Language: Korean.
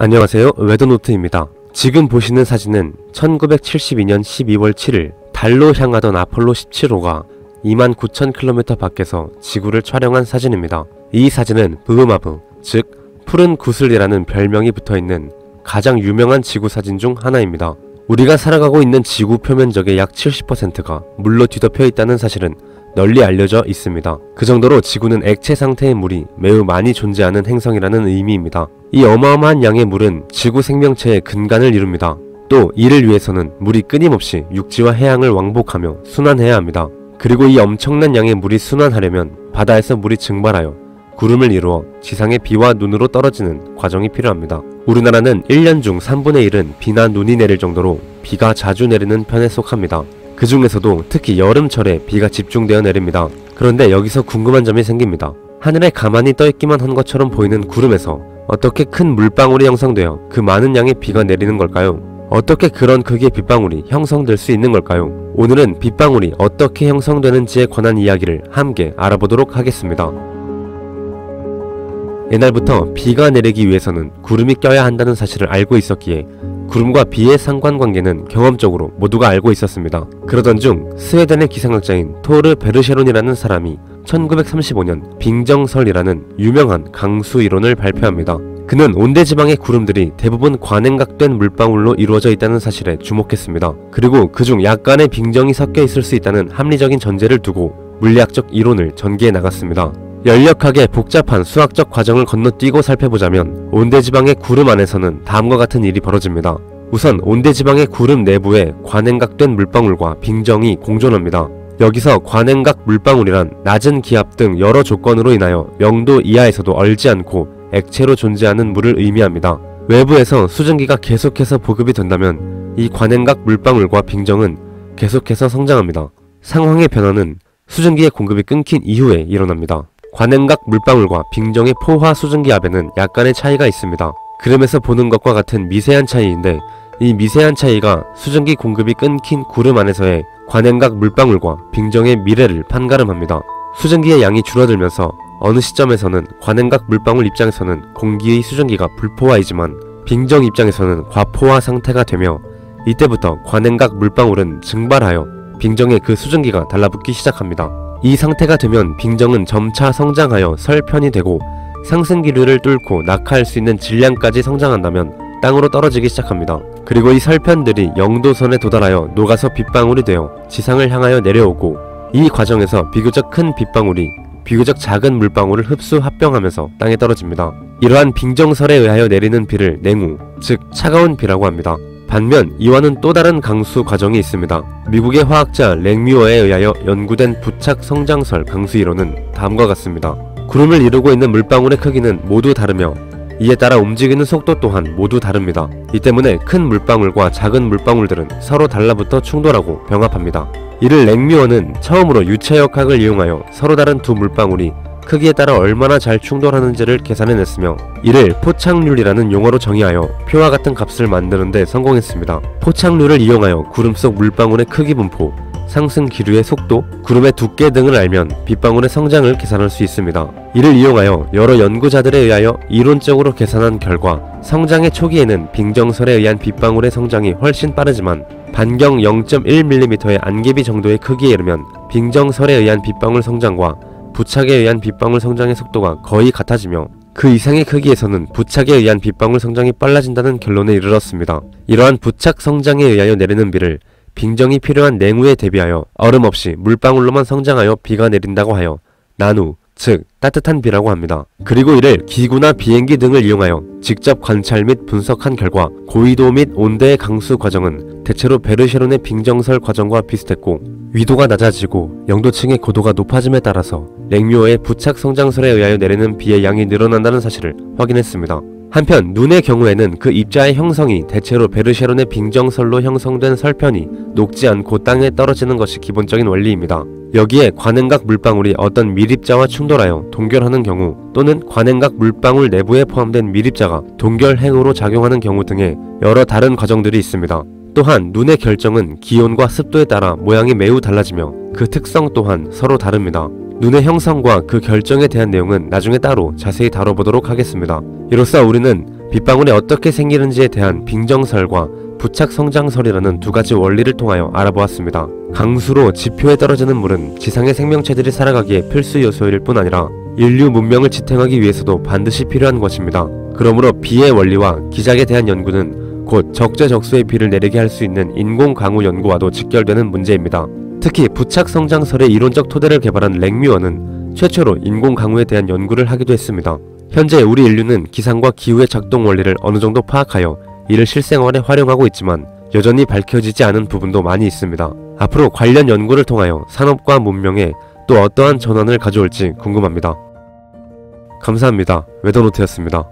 안녕하세요, 웨더노트입니다. 지금 보시는 사진은 1972년 12월 7일 달로 향하던 아폴로 17호가 29,000km 밖에서 지구를 촬영한 사진입니다. 이 사진은 브흐마브, 즉 푸른 구슬이라는 별명이 붙어있는 가장 유명한 지구 사진 중 하나입니다. 우리가 살아가고 있는 지구 표면적의 약 70%가 물로 뒤덮여 있다는 사실은 널리 알려져 있습니다. 그 정도로 지구는 액체 상태의 물이 매우 많이 존재하는 행성이라는 의미입니다. 이 어마어마한 양의 물은 지구 생명체의 근간을 이룹니다. 또 이를 위해서는 물이 끊임없이 육지와 해양을 왕복하며 순환해야 합니다. 그리고 이 엄청난 양의 물이 순환하려면 바다에서 물이 증발하여 구름을 이루어 지상의 비와 눈으로 떨어지는 과정이 필요합니다. 우리나라는 1년 중 3분의 1은 비나 눈이 내릴 정도로 비가 자주 내리는 편에 속합니다. 그 중에서도 특히 여름철에 비가 집중되어 내립니다. 그런데 여기서 궁금한 점이 생깁니다. 하늘에 가만히 떠있기만 한 것처럼 보이는 구름에서 어떻게 큰 물방울이 형성되어 그 많은 양의 비가 내리는 걸까요? 어떻게 그런 크기의 빗방울이 형성될 수 있는 걸까요? 오늘은 빗방울이 어떻게 형성되는지에 관한 이야기를 함께 알아보도록 하겠습니다. 옛날부터 비가 내리기 위해서는 구름이 껴야 한다는 사실을 알고 있었기에 구름과 비의 상관관계는 경험적으로 모두가 알고 있었습니다. 그러던 중 스웨덴의 기상학자인 토르 베르셰론이라는 사람이 1935년 빙정설이라는 유명한 강수 이론을 발표합니다. 그는 온대지방의 구름들이 대부분 관행각된 물방울로 이루어져 있다는 사실에 주목했습니다. 그리고 그중 약간의 빙정이 섞여 있을 수 있다는 합리적인 전제를 두고 물리학적 이론을 전개해 나갔습니다. 열역하게 복잡한 수학적 과정을 건너뛰고 살펴보자면 온대지방의 구름 안에서는 다음과 같은 일이 벌어집니다. 우선 온대지방의 구름 내부에 관행각된 물방울과 빙정이 공존합니다. 여기서 관행각 물방울이란 낮은 기압 등 여러 조건으로 인하여 0도 이하에서도 얼지 않고 액체로 존재하는 물을 의미합니다. 외부에서 수증기가 계속해서 보급이 된다면 이 관행각 물방울과 빙정은 계속해서 성장합니다. 상황의 변화는 수증기의 공급이 끊긴 이후에 일어납니다. 관행각 물방울과 빙정의 포화 수증기압에는 약간의 차이가 있습니다. 그림에서 보는 것과 같은 미세한 차이인데 이 미세한 차이가 수증기 공급이 끊긴 구름 안에서의 관행각 물방울과 빙정의 미래를 판가름합니다. 수증기의 양이 줄어들면서 어느 시점에서는 관행각 물방울 입장에서는 공기의 수증기가 불포화이지만 빙정 입장에서는 과포화 상태가 되며 이때부터 관행각 물방울은 증발하여 빙정에 그 수증기가 달라붙기 시작합니다. 이 상태가 되면 빙정은 점차 성장하여 설편이 되고 상승기류를 뚫고 낙하할 수 있는 질량까지 성장한다면 땅으로 떨어지기 시작합니다. 그리고 이 설편들이 0도선에 도달하여 녹아서 빗방울이 되어 지상을 향하여 내려오고 이 과정에서 비교적 큰 빗방울이 비교적 작은 물방울을 흡수 합병하면서 땅에 떨어집니다. 이러한 빙정설에 의하여 내리는 비를 냉우, 즉 차가운 비라고 합니다. 반면 이와는 또 다른 강수 과정이 있습니다. 미국의 화학자 랭뮤어에 의하여 연구된 부착 성장설 강수 이론은 다음과 같습니다. 구름을 이루고 있는 물방울의 크기는 모두 다르며 이에 따라 움직이는 속도 또한 모두 다릅니다. 이 때문에 큰 물방울과 작은 물방울들은 서로 달라붙어 충돌하고 병합합니다. 이를 랭뮤어는 처음으로 유체역학을 이용하여 서로 다른 두 물방울이 크기에 따라 얼마나 잘 충돌하는지를 계산해냈으며 이를 포착률이라는 용어로 정의하여 표와 같은 값을 만드는 데 성공했습니다. 포착률을 이용하여 구름 속 물방울의 크기 분포, 상승 기류의 속도, 구름의 두께 등을 알면 빗방울의 성장을 계산할 수 있습니다. 이를 이용하여 여러 연구자들에 의하여 이론적으로 계산한 결과 성장의 초기에는 빙정설에 의한 빗방울의 성장이 훨씬 빠르지만 반경 0.1mm의 안개비 정도의 크기에 이르면 빙정설에 의한 빗방울 성장과 부착에 의한 빗방울 성장의 속도가 거의 같아지며 그 이상의 크기에서는 부착에 의한 빗방울 성장이 빨라진다는 결론에 이르렀습니다. 이러한 부착 성장에 의하여 내리는 비를 빙정이 필요한 냉우에 대비하여 얼음 없이 물방울로만 성장하여 비가 내린다고 하여 난우, 즉 따뜻한 비라고 합니다. 그리고 이를 기구나 비행기 등을 이용하여 직접 관찰 및 분석한 결과 고위도 및 온대의 강수 과정은 대체로 베르셰론의 빙정설 과정과 비슷했고 위도가 낮아지고 영도층의 고도가 높아짐에 따라서 랭뮤어의 부착 성장설에 의하여 내리는 비의 양이 늘어난다는 사실을 확인했습니다. 한편 눈의 경우에는 그 입자의 형성이 대체로 베르셰론의 빙정설로 형성된 설편이 녹지 않고 땅에 떨어지는 것이 기본적인 원리입니다. 여기에 관행각 물방울이 어떤 밀입자와 충돌하여 동결하는 경우 또는 관행각 물방울 내부에 포함된 밀입자가 동결행으로 작용하는 경우 등의 여러 다른 과정들이 있습니다. 또한 눈의 결정은 기온과 습도에 따라 모양이 매우 달라지며 그 특성 또한 서로 다릅니다. 눈의 형성과 그 결정에 대한 내용은 나중에 따로 자세히 다뤄보도록 하겠습니다. 이로써 우리는 빗방울이 어떻게 생기는지에 대한 빙정설과 부착성장설이라는 두 가지 원리를 통하여 알아보았습니다. 강수로 지표에 떨어지는 물은 지상의 생명체들이 살아가기에 필수 요소일 뿐 아니라 인류 문명을 지탱하기 위해서도 반드시 필요한 것입니다. 그러므로 비의 원리와 기작에 대한 연구는 곧 적재적소의 비를 내리게 할 수 있는 인공 강우 연구와도 직결되는 문제입니다. 특히 부착성장설의 이론적 토대를 개발한 랭뮤어는 최초로 인공 강우에 대한 연구를 하기도 했습니다. 현재 우리 인류는 기상과 기후의 작동 원리를 어느 정도 파악하여 이를 실생활에 활용하고 있지만 여전히 밝혀지지 않은 부분도 많이 있습니다. 앞으로 관련 연구를 통하여 산업과 문명에 또 어떠한 전환을 가져올지 궁금합니다. 감사합니다. 웨더노트였습니다.